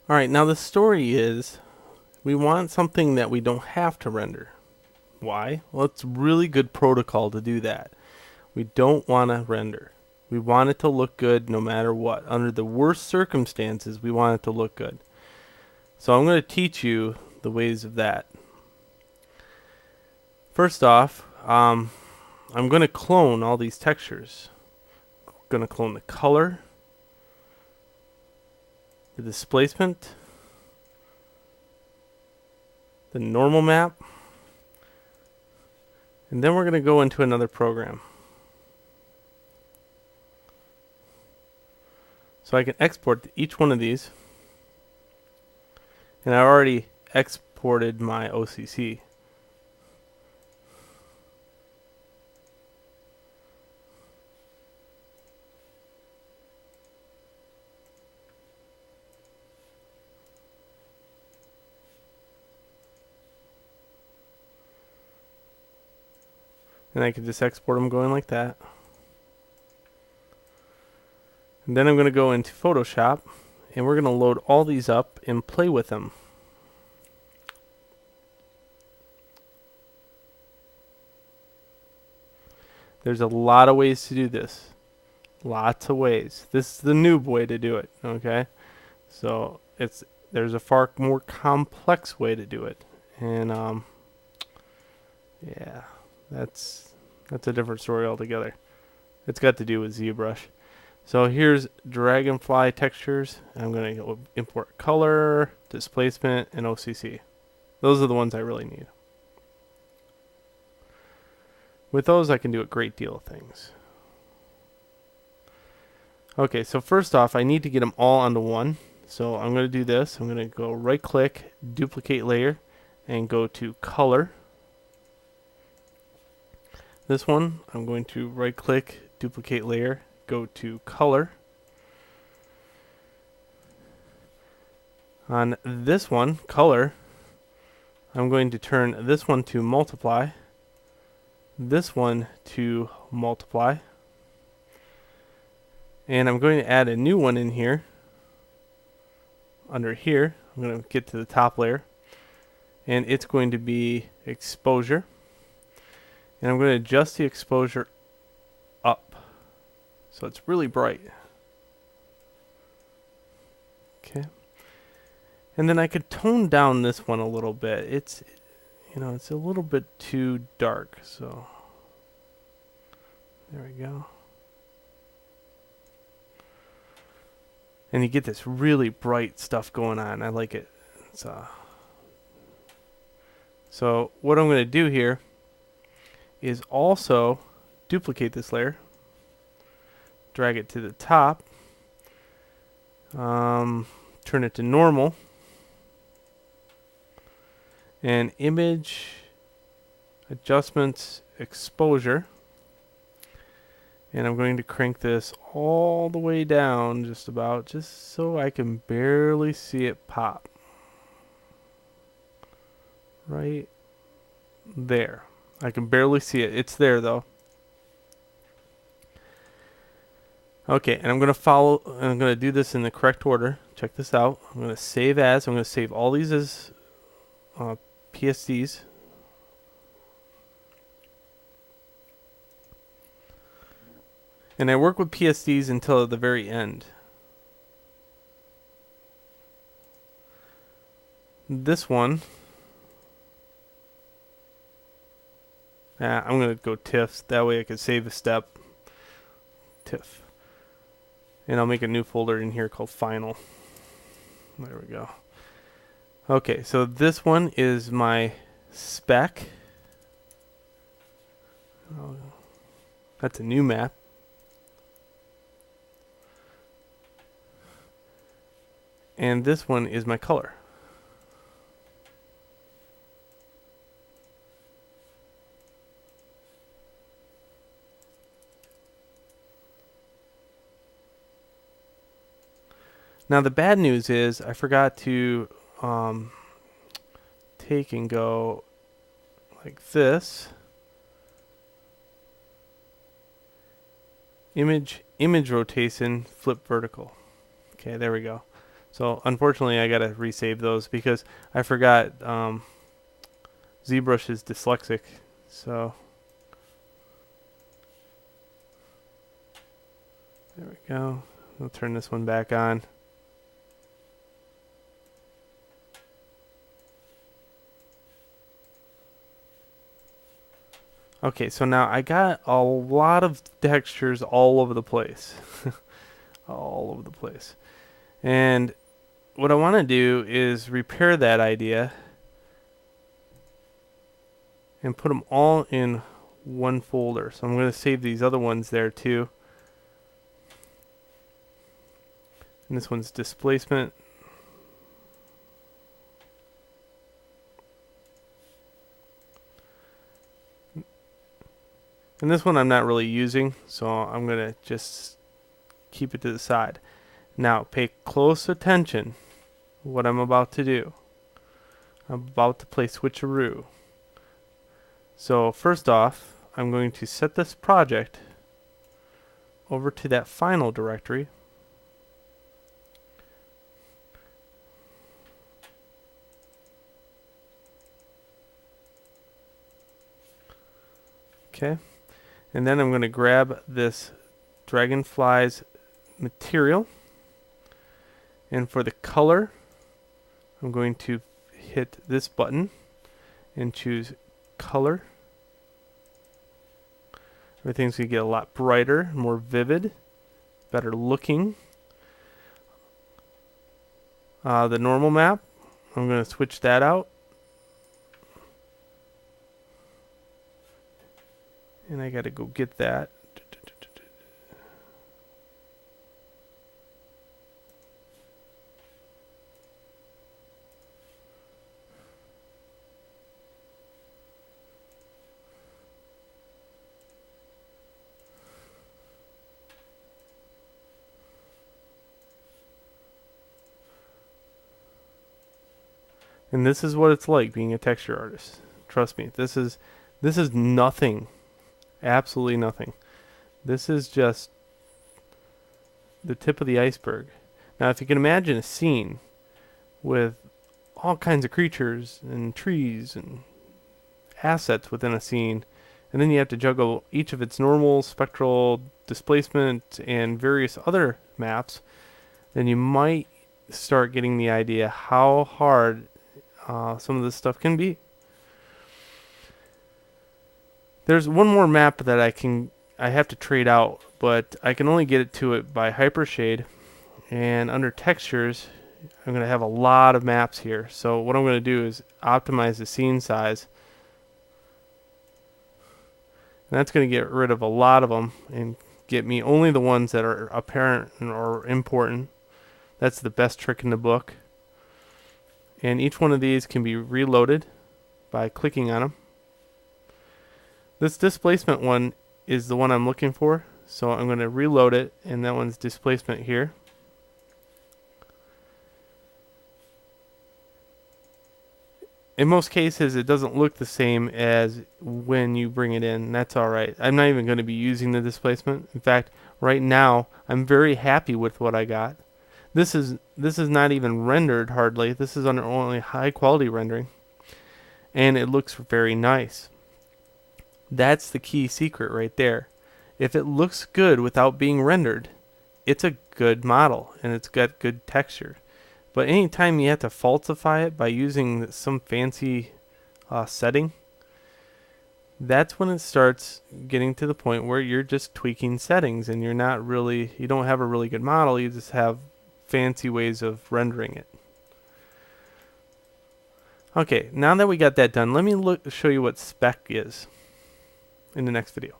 Alright, now the story is we want something that we don't have to render. Why? Well, it's really good protocol to do that. We don't want to render. We want it to look good no matter what. Under the worst circumstances, we want it to look good. So I'm going to teach you the ways of that. First off, I'm going to clone all these textures. I'm going to clone the color, the displacement, the normal map, and then we're going to go into another program. So I can export each one of these, and I already exported my OCC. And I can just export them going like that. And then I'm going to go into Photoshop, and we're going to load all these up and play with them. There's a lot of ways to do this. Lots of ways. This is the noob way to do it, okay? So there's a far more complex way to do it. And yeah, that's a different story altogether. It's got to do with ZBrush. So here's dragonfly textures. I'm going to import color, displacement, and OCC. Those are the ones I really need. With those, I can do a great deal of things. Okay, so first off, I need to get them all onto one. So I'm going to do this. I'm going to go right click, duplicate layer, and go to color. This one, I'm going to right click, duplicate layer, go to color. On this one, color, I'm going to turn this one to multiply, this one to multiply, and I'm going to add a new one in here. Under here, I'm going to get to the top layer, and it's going to be exposure, and I'm going to adjust the exposure up so it's really bright. Okay. And then I could tone down this one a little bit. It's a little bit too dark, so there we go. And you get this really bright stuff going on. I like it. So what I'm going to do here is also duplicate this layer, drag it to the top, turn it to normal, and image, adjustments, exposure, and I'm going to crank this all the way down just so I can barely see it pop. Right there. I can barely see it. It's there though. Okay, and I'm going to do this in the correct order. Check this out. I'm going to save as. I'm going to save all these as PSDs. And I work with PSDs until the very end. This one, I'm going to go TIFFs. That way I can save a step. TIFF. And I'll make a new folder in here called Final. There we go. Okay, so this one is my spec. Oh, that's a new map. And this one is my color. Now the bad news is I forgot to take and go like this. Image rotation, flip vertical. Okay, there we go. So unfortunately I gotta resave those because I forgot Zbrush is dyslexic. So there we go. I'll turn this one back on. Okay, so now I got a lot of textures all over the place. All over the place. And what I want to do is repair that idea and put them all in one folder. So I'm going to save these other ones there too. And this one's displacement. And this one I'm not really using, so I'm going to just keep it to the side. Now pay close attention to what I'm about to do. I'm about to play switcheroo. So first off, I'm going to set this project over to that final directory. Okay. And then I'm going to grab this dragonfly's material. And for the color, I'm going to hit this button and choose color. Everything's going to get a lot brighter, more vivid, better looking. The normal map, I'm going to switch that out. And I got to go get that. And this is what it's like being a texture artist. Trust me, this is nothing. Absolutely nothing. This is just the tip of the iceberg. Now, if you can imagine a scene with all kinds of creatures and trees and assets within a scene, and then you have to juggle each of its normal, spectral, displacement, and various other maps, then you might start getting the idea how hard some of this stuff can be. There's one more map that I have to trade out, but I can only get it to it by hypershade. And under textures, I'm going to have a lot of maps here. So what I'm going to do is optimize the scene size. And that's going to get rid of a lot of them and get me only the ones that are apparent or important. That's the best trick in the book. And each one of these can be reloaded by clicking on them. This displacement one is the one I'm looking for, so I'm going to reload it, and that one's displacement here. In most cases, it doesn't look the same as when you bring it in. That's alright. I'm not even going to be using the displacement. In fact, right now, I'm very happy with what I got. This is not even rendered hardly. This is under only high quality rendering, and it looks very nice. That's the key secret right there. If it looks good without being rendered, it's a good model and it's got good texture. But anytime you have to falsify it by using some fancy setting, that's when it starts getting to the point where you're just tweaking settings and you don't have a really good model, you just have fancy ways of rendering it. Okay, now that we got that done, let me show you what spec is in the next video.